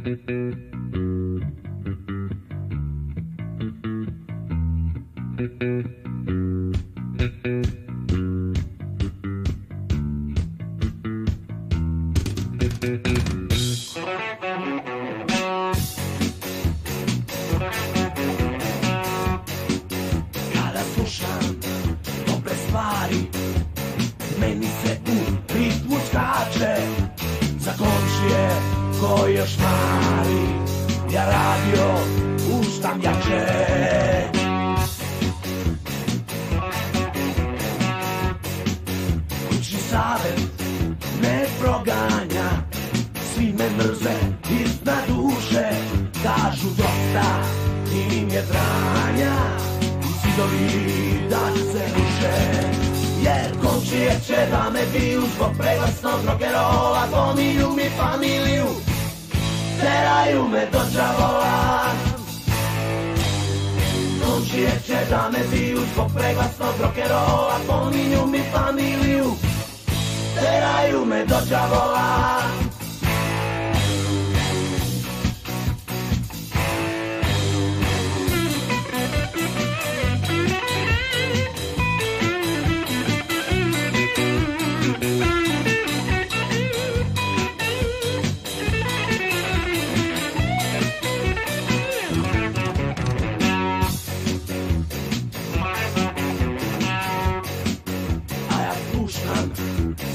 Kada slušam dobre stvari, meni se u ritmu skače. Za komšije koji još mari, ja radio puštam jače. Kućni savjet me proganja, svi me mrze iznad duše. Kažu dosta im je dranja, i zidovi da se ruše. Jer komšije će da me biju zbog preglasnog rock'n'rolla. Pominju mi familiju, teraju me do đavola. Komšije će da me biju zbog preglasnog rock'n'rolla. Pominju mi familiju, teraju me do đavola.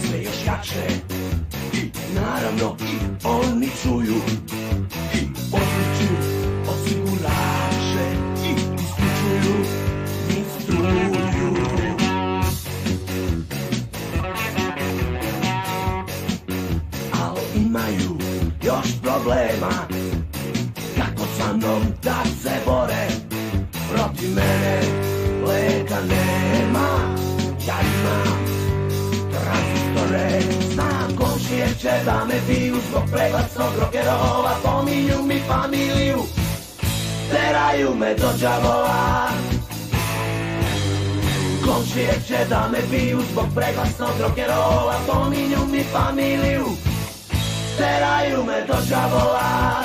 Sve još jače i naravno i oni čuju i odliču osigurače i isključuju mi struju. Al imaju još problema, kako sa mnom da se bore. Protiv mene leka nema, ja imam tranzistore. Znam komšije će da me biju zbog preglasnog rock'n'rolla. Pominju mi familiju, teraju me do đavola. Komšije će da me biju zbog preglasnog rock'n'rolla. Pominju mi familiju, teraju me do đavola.